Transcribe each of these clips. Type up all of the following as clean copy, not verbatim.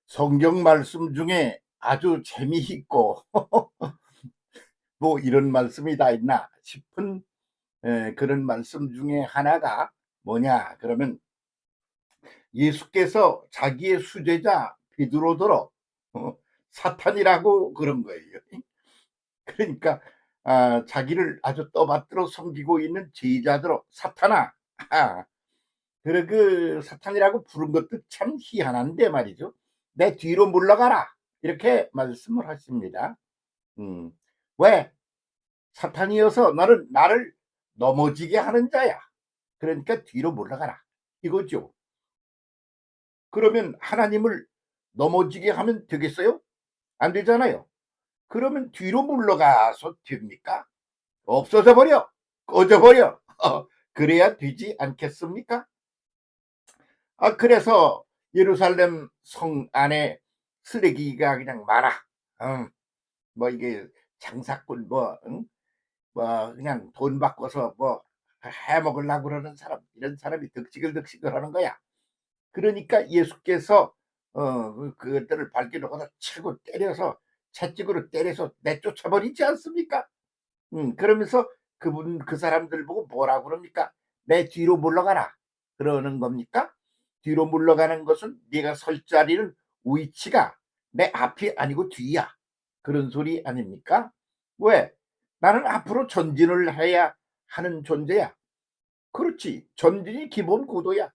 성경 말씀 중에 아주 재미있고 뭐 이런 말씀이 다 있나 싶은 그런 말씀 중에 하나가 뭐냐 그러면 예수께서 자기의 수제자 베드로더러 어, 사탄이라고 그런 거예요. 그러니까 자기를 아주 떠받들어 섬기고 있는 제자들어 사탄아, 그래 그 사탄이라고 부른 것도 참 희한한데 말이죠. 내 뒤로 물러가라 이렇게 말씀을 하십니다. 음. 왜? 사탄이어서 너는 나를 넘어지게 하는 자야. 그러니까 뒤로 물러가라. 이거죠. 그러면 하나님을 넘어지게 하면 되겠어요? 안 되잖아요. 그러면 뒤로 물러가서 됩니까? 없어져 버려. 꺼져 버려. 그래야 되지 않겠습니까? 그래서 예루살렘 성 안에 쓰레기가 그냥 많아. 뭐 이게 장사꾼 뭐 응? 뭐 그냥 돈 바꿔서 뭐 해 먹으려고 그러는 사람 이런 사람이 득식을 하는 거야. 그러니까 예수께서 그것들을 발기록하다 치고 때려서 채찍으로 때려서 내쫓아 버리지 않습니까? 그러면서 그 사람들 보고 뭐라고 그럽니까? 내 뒤로 물러가라 그러는 겁니까? 뒤로 물러가는 것은 네가 설 자리는 위치가 내 앞이 아니고 뒤야 그런 소리 아닙니까? 왜? 나는 앞으로 전진을 해야 하는 존재야. 그렇지. 전진이 기본 구도야.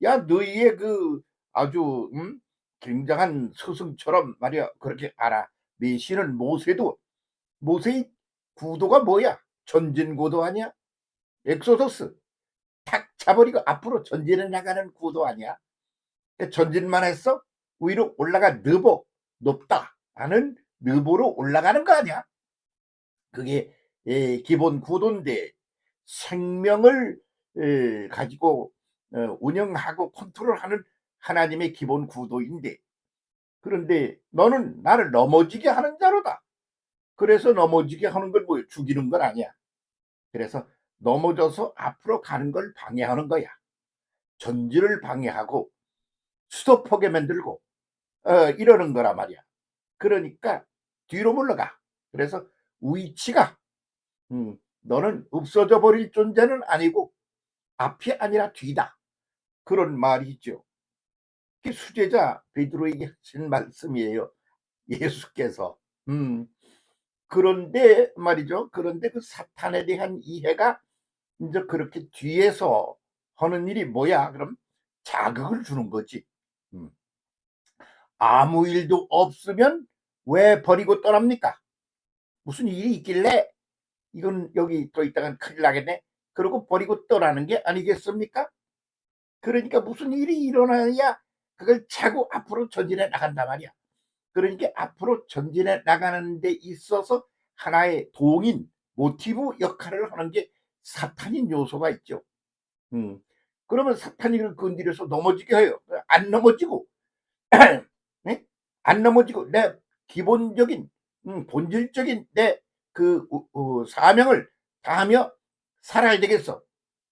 야, 너희의 그 아주 굉장한 스승처럼 말이야. 그렇게 알아. 메시는 모세의 구도가 뭐야? 전진 구도 아니야? 엑소더스 탁 차버리고 앞으로 전진해 나가는 구도 아니야? 그러니까 전진만 했어? 위로 올라가 느보 높다 하는 느보로 올라가는 거 아니야? 그게 기본 구도인데 생명을 가지고 운영하고 컨트롤하는 하나님의 기본 구도인데 그런데 너는 나를 넘어지게 하는 자로다. 그래서 넘어지게 하는 건 뭐예요? 죽이는 건 아니야. 그래서 넘어져서 앞으로 가는 걸 방해하는 거야. 전진을 방해하고 스톱하게 만들고 이러는 거란 말이야. 그러니까 뒤로 물러가. 그래서 위치가 너는 없어져 버릴 존재는 아니고 앞이 아니라 뒤다. 그런 말이 있죠. 그게 수제자 베드로에게 하신 말씀이에요. 예수께서. 음, 그런데 말이죠. 그런데 그 사탄에 대한 이해가 이제 그렇게 뒤에서 하는 일이 뭐야? 그럼 자극을 주는 거지. 음, 아무 일도 없으면 왜 버리고 떠납니까? 무슨 일이 있길래 이건 여기 또 있다간 큰일 나겠네. 그러고 버리고 떠나는 게 아니겠습니까? 그러니까 무슨 일이 일어나야 그걸 차고 앞으로 전진해 나간단 말이야. 그러니까 앞으로 전진해 나가는 데 있어서 하나의 동인, 모티브 역할을 하는 게 사탄인 요소가 있죠. 음. 그러면 사탄이 를 건드려서 넘어지게 해요. 안 넘어지고, 네? 안 넘어지고 내 기본적인, 본질적인 내 사명을 다하며 살아야 되겠어.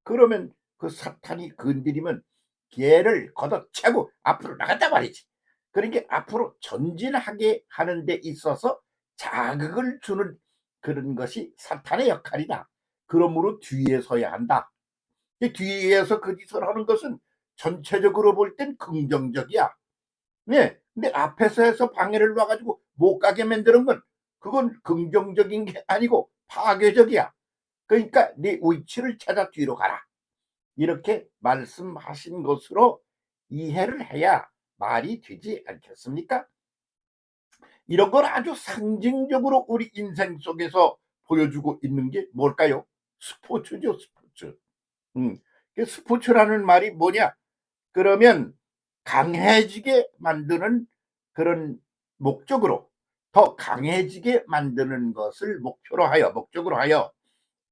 그러면 그 사탄이 건드리면 걔를 걷어차고 앞으로 나간단 말이지. 그러니까 앞으로 전진하게 하는 데 있어서 자극을 주는 그런 것이 사탄의 역할이다. 그러므로 뒤에 서야 한다. 뒤에서 그 짓을 하는 것은 전체적으로 볼 땐 긍정적이야. 네. 근데 앞에서 해서 방해를 놔가지고 못 가게 만드는 건 그건 긍정적인 게 아니고 파괴적이야. 그러니까 네 위치를 찾아 뒤로 가라. 이렇게 말씀하신 것으로 이해를 해야 말이 되지 않겠습니까? 이런 걸 아주 상징적으로 우리 인생 속에서 보여주고 있는 게 뭘까요? 스포츠죠, 스포츠. 음. 스포츠라는 말이 뭐냐? 그러면 강해지게 만드는 그런 목적으로 더 강해지게 만드는 것을 목적으로 하여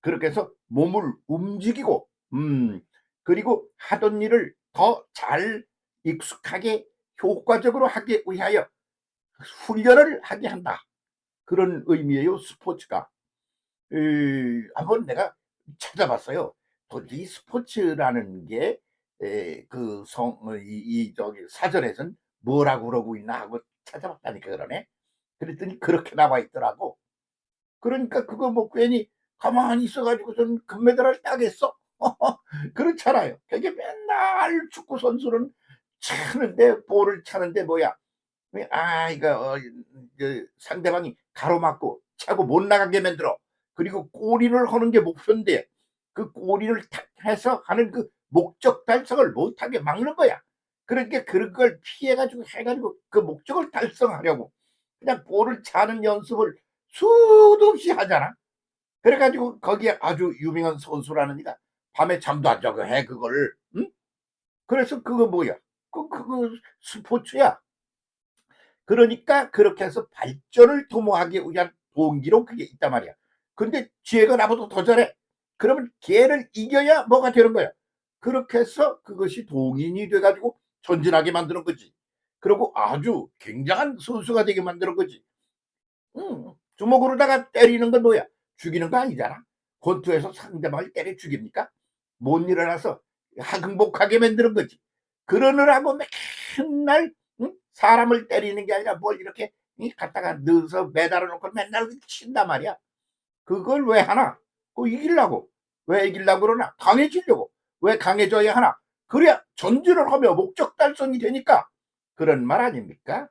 그렇게 해서 몸을 움직이고 그리고 하던 일을 더 잘 익숙하게 효과적으로 하기 위하여 훈련을 하게 한다. 그런 의미예요, 스포츠가. 한번 내가 찾아봤어요. 도대체 이 스포츠라는 게 그 성, 저기 사전에선 뭐라고 그러고 있나 하고 찾아봤다니까 그러네. 그랬더니 그렇게 나와 있더라고. 그러니까 그거 뭐 괜히 가만히 있어 가지고선 금메달을 따겠어? 그렇잖아요. 그게 맨날 축구 선수는 차는데 볼을 차는데 뭐야 이거 상대방이 가로막고 차고 못 나가게 만들어. 그리고 골인을 하는 게 목표인데 그 골인을 탁 해서 하는 그 목적 달성을 못하게 막는 거야. 그러니까 그런 걸 피해 가지고 해 가지고 그 목적을 달성하려고 그냥 볼을 차는 연습을 수도 없이 하잖아. 그래 가지고 거기에 아주 유명한 선수라는 이가 밤에 잠도 안 자고 해 그거를. 응? 그래서 그거 뭐야? 그거 스포츠야. 그러니까 그렇게 해서 발전을 도모하기 위한 동기로 그게 있단 말이야. 근데 쥐가 나보다 더 잘해. 그러면 걔를 이겨야 뭐가 되는 거야. 그렇게 해서 그것이 동인이 돼 가지고 전진하게 만드는 거지. 그리고 아주 굉장한 선수가 되게 만드는 거지. 주먹으로다가 때리는 건 뭐야? 죽이는 거 아니잖아. 권투에서 상대방을 때려 죽입니까? 못 일어나서 항복하게 만드는 거지. 그러느라고 맨날 사람을 때리는 게 아니라 뭘 이렇게 갖다가 넣어서 매달아 놓고 맨날 친단 말이야. 그걸 왜 하나? 이기려고. 왜 이기려고 그러나? 강해지려고. 왜 강해져야 하나? 그래야 전진을 하며 목적 달성이 되니까. 그런 말 아닙니까?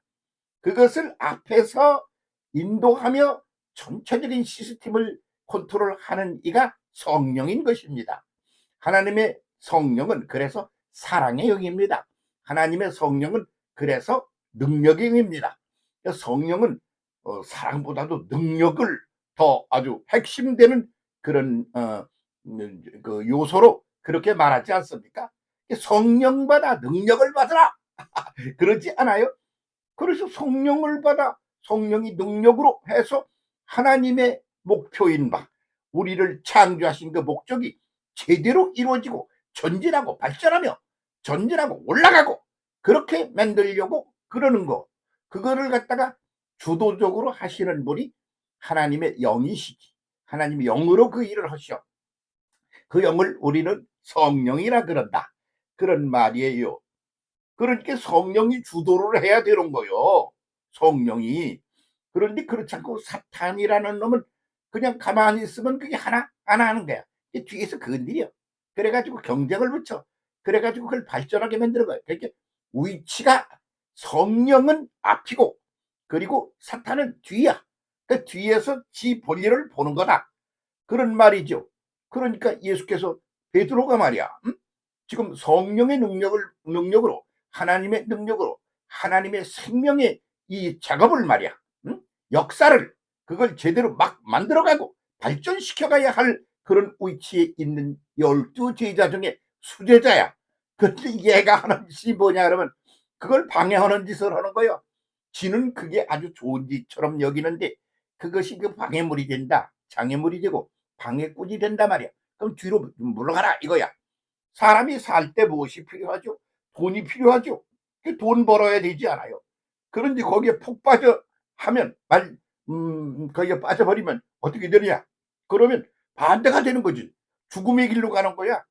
그것을 앞에서 인도하며 전체적인 시스템을 컨트롤하는 이가 성령인 것입니다. 하나님의 성령은 그래서 사랑의 영입니다. 하나님의 성령은 그래서 능력의 영입니다. 성령은 사랑보다도 능력을 더 아주 핵심되는 그런 그 요소로 그렇게 말하지 않습니까? 성령받아 능력을 받으라 그러지 않아요? 그래서 성령을 받아 성령이 능력으로 해서 하나님의 목표인 바 우리를 창조하신 그 목적이 제대로 이루어지고 전진하고 발전하며 전진하고 올라가고 그렇게 만들려고 그러는 거. 그거를 갖다가 주도적으로 하시는 분이 하나님의 영이시지. 하나님의 영으로 그 일을 하셔. 그 영을 우리는 성령이라 그런다. 그런 말이에요. 그러니까 성령이 주도를 해야 되는 거요. 성령이. 그런데 그렇지 않고 사탄이라는 놈은 그냥 가만히 있으면 그게 하나 안 하는 거야. 뒤에서 건드려. 그래가지고 경쟁을 붙여. 그래가지고 그걸 발전하게 만드는 거야. 그러니까 위치가 성령은 앞이고 그리고 사탄은 뒤야. 그 뒤에서 지 볼일을 보는 거다. 그런 말이죠. 그러니까 예수께서 베드로가 말이야. 지금 성령의 능력으로 하나님의 능력으로 하나님의 생명의 이 작업을 말이야. 응? 역사를 그걸 제대로 막 만들어가고 발전시켜가야 할 그런 위치에 있는 12제자 중에 수제자야. 그런데 얘가 하는 짓이 뭐냐 그러면 그걸 방해하는 짓을 하는 거예요. 지는 그게 아주 좋은 짓처럼 여기는데 그것이 그 방해물이 된다. 장애물이 되고 방해꾼이 된단 말이야. 그럼 뒤로 물러가라 이거야. 사람이 살 때 무엇이 필요하죠? 돈이 필요하죠. 돈 벌어야 되지 않아요. 그런데 거기에 푹 빠져 하면 거기에 빠져버리면 어떻게 되느냐? 그러면 반대가 되는 거지. 죽음의 길로 가는 거야.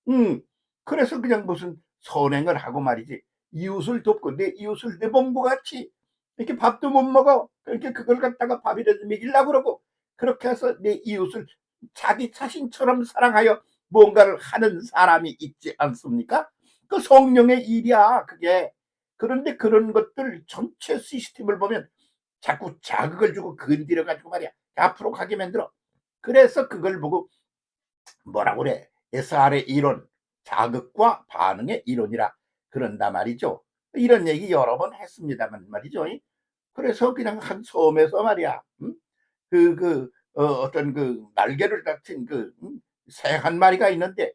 음, 그래서 그냥 무슨 선행을 하고 말이지. 이웃을 돕고 내 이웃을 내 몸과 같이 이렇게 밥도 못 먹어. 그렇게 그걸 갖다가 밥이라도 먹이려고 그러고 그렇게 해서 내 이웃을 자기 자신처럼 사랑하여 뭔가를 하는 사람이 있지 않습니까? 그 성령의 일이야, 그게. 그런데 그런 것들 전체 시스템을 보면 자꾸 자극을 주고 건드려 가지고 말이야. 앞으로 가게 만들어. 그래서 그걸 보고 뭐라고 그래? SR의 이론, 자극과 반응의 이론이라 그런다 말이죠. 이런 얘기 여러 번 했습니다만 말이죠. 그래서 그냥 한 섬에서 말이야. 어떤 그 날개를 다친 새 한 마리가 있는데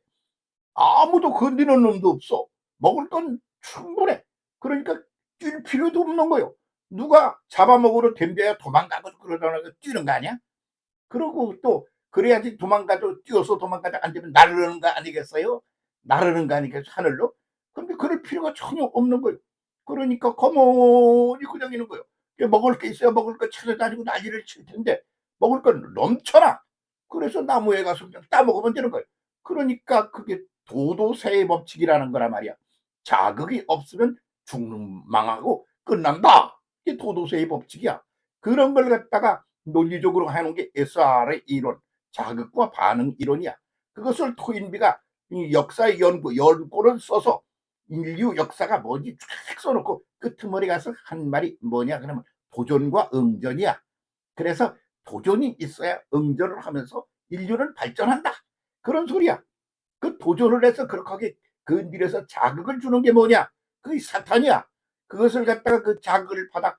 아무도 건드리는 놈도 없어. 먹을 건 충분해. 그러니까 뛸 필요도 없는 거요. 누가 잡아먹으러 덤벼야 도망가고 그러다가 뛰는 거 아니야? 그러고 또 그래야지 도망가도 뛰어서 도망가다 안 되면 나르는 거 아니겠어요? 나르는 거 아니겠어요? 하늘로? 근데 그럴 필요가 전혀 없는 거예요. 그러니까 가만히 그냥 있는 거예요. 먹을 게 있어야 먹을 거 찾아다니고 난리를 칠 텐데 먹을 건 넘쳐나. 그래서 나무에 가서 그냥 따먹으면 되는 거예요. 그러니까 그게 도도새의 법칙이라는 거란 말이야. 자극이 없으면 죽는 망하고 끝난다. 이게 도도새의 법칙이야. 그런 걸 갖다가 논리적으로 해놓은 게 SR의 이론, 자극과 반응 이론이야. 그것을 토인비가 역사의 연고를 써서 인류 역사가 뭔지 쫙 써놓고 끄트머리 가서 한 말이 뭐냐 그러면 도전과 응전이야. 그래서 도전이 있어야 응전을 하면서 인류는 발전한다. 그런 소리야. 그 도전을 해서 그렇게 건드려서 자극을 주는 게 뭐냐? 그게 사탄이야. 그것을 갖다가 그 자극을 받아,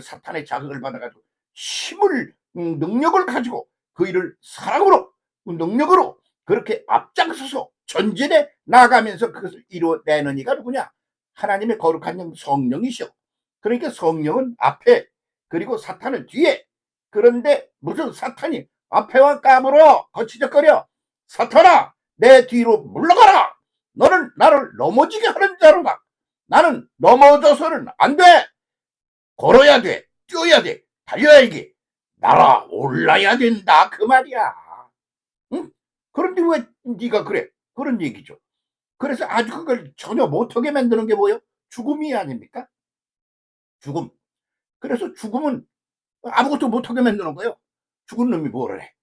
사탄의 자극을 받아가지고 힘을, 능력을 가지고 그 일을 사랑으로, 능력으로 그렇게 앞장서서 전진해 나가면서 그것을 이뤄내는 이가 누구냐? 하나님의 거룩한 영 성령이시오. 그러니까 성령은 앞에, 그리고 사탄은 뒤에. 그런데 무슨 사탄이 앞에와 까불어 거치적거려. 사탄아, 내 뒤로 물러가라. 너는 나를 넘어지게 하는 자로다. 나는 넘어져서는 안 돼. 걸어야 돼. 뛰어야 돼. 달려야지. 날아 올라야 된다. 그 말이야. 응? 그런데 왜 네가 그래? 그런 얘기죠. 그래서 아주 그걸 전혀 못하게 만드는 게 뭐예요? 죽음이 아닙니까? 죽음. 그래서 죽음은 아무것도 못하게 만드는 거예요. 죽은 놈이 뭐를 해?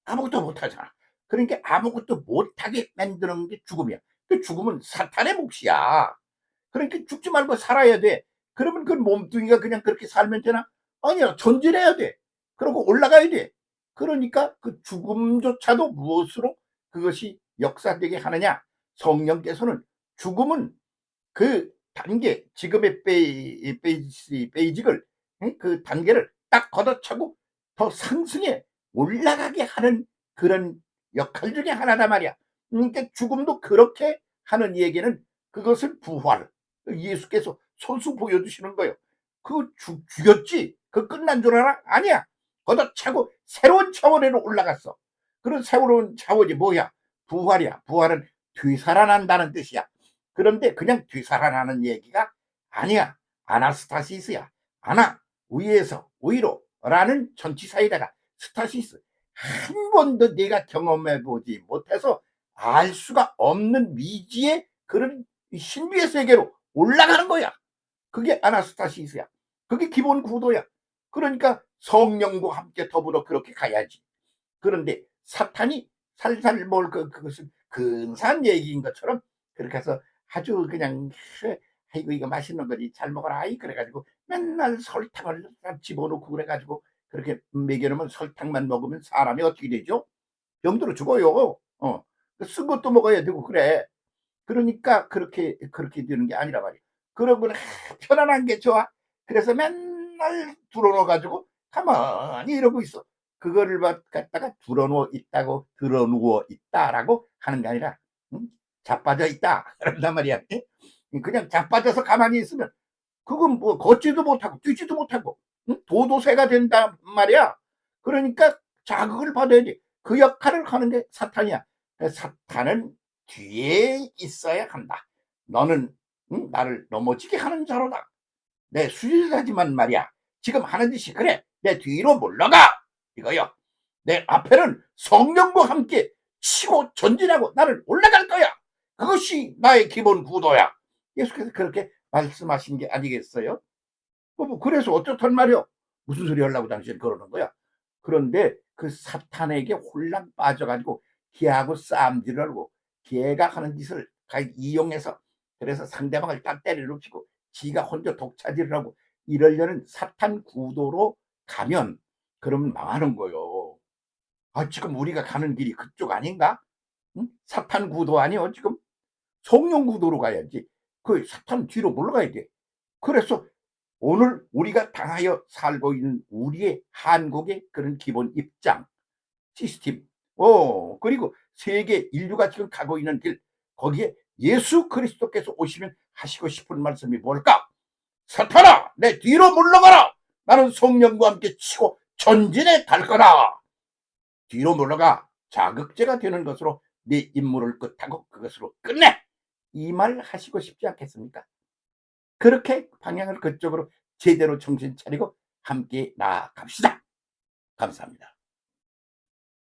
아무것도 못하잖아. 그러니까 아무것도 못하게 만드는 게 죽음이야. 그 죽음은 사탄의 몫이야. 그러니까 죽지 말고 살아야 돼. 그러면 그 몸뚱이가 그냥 그렇게 살면 되나? 아니야. 전진해야 돼. 그러고 올라가야 돼. 그러니까 그 죽음조차도 무엇으로 그것이 역사되게 하느냐? 성령께서는 죽음은 그 단계, 지금의 베이직을, 그 단계를 딱 걷어차고 더 상승해 올라가게 하는 그런 역할 중에 하나다 말이야. 그러니까 죽음도 그렇게 하는 얘기는 그것을 부활, 예수께서 손수 보여주시는 거예요. 그 죽였지? 그 끝난 줄 알아? 아니야. 걷어차고 새로운 차원으로 올라갔어. 그런 새로운 차원이 뭐야? 부활이야. 부활은 되살아난다는 뜻이야. 그런데 그냥 되살아나는 얘기가 아니야. 아나스타시스야. 아나, 위에서 위로라는 전치사에다가 스타시스. 한 번도 내가 경험해보지 못해서 알 수가 없는 미지의 그런 신비의 세계로 올라가는 거야. 그게 아나스타시스야. 그게 기본 구도야. 그러니까 성령과 함께 더불어 그렇게 가야지. 그런데 사탄이 살살 그것은 근사한 얘기인 것처럼 그렇게 해서 아주 그냥 아이고 이거 맛있는 거지 잘 먹어라 아이 그래가지고 맨날 설탕을 집어넣고 그래가지고 그렇게 먹여놓으면 설탕만 먹으면 사람이 어떻게 되죠? 병들어 죽어요. 쓴 것도 먹어야 되고 그래. 그러니까 그렇게 되는 게 아니라 말이야. 그러면 편안한 게 좋아. 그래서 맨날 들어놓아가지고 가만히 이러고 있어. 그거를 갖다가 들어누워 있다라고 하는 게 아니라 응? 자빠져 있다 그런단 말이야. 그냥 자빠져서 가만히 있으면 그건 뭐 걷지도 못하고 뛰지도 못하고 응? 도도새가 된단 말이야. 그러니까 자극을 받아야지. 그 역할을 하는 게 사탄이야. 사탄은 뒤에 있어야 한다. 너는 응? 나를 넘어지게 하는 자로다. 내 수지사지만 말이야. 지금 하는 짓이 그래. 내 뒤로 물러가. 이거요. 내 앞에는 성령과 함께 치고 전진하고 나를 올라갈 거야. 그것이 나의 기본 구도야. 예수께서 그렇게 말씀하신 게 아니겠어요? 그래서 어떻단 말이요? 무슨 소리 하려고 당신 그러는 거야? 그런데 그 사탄에게 홀랑 빠져가지고 걔하고 싸움질을 하고 걔가 하는 짓을 이용해서 그래서 상대방을 딱 때려눕히고 지가 혼자 독차지를 하고 이러려는 사탄 구도로 가면 그러면 망하는 거요. 아, 지금 우리가 가는 길이 그쪽 아닌가? 응? 사탄 구도 아니요, 지금? 성령 구도로 가야지. 그 사탄 뒤로 물러가야 돼. 그래서 오늘 우리가 당하여 살고 있는 우리의 한국의 그런 기본 입장, 시스템, 그리고 세계 인류가 지금 가고 있는 길, 거기에 예수 그리스도께서 오시면 하시고 싶은 말씀이 뭘까? 사탄아, 내 뒤로 물러가라! 나는 성령과 함께 치고 전진해 갈 거다. 뒤로 물러가 자극제가 되는 것으로 네 임무를 끝하고 그것으로 끝내. 이 말 하시고 싶지 않겠습니까? 그렇게 방향을 그쪽으로 제대로 정신 차리고 함께 나아갑시다. 감사합니다.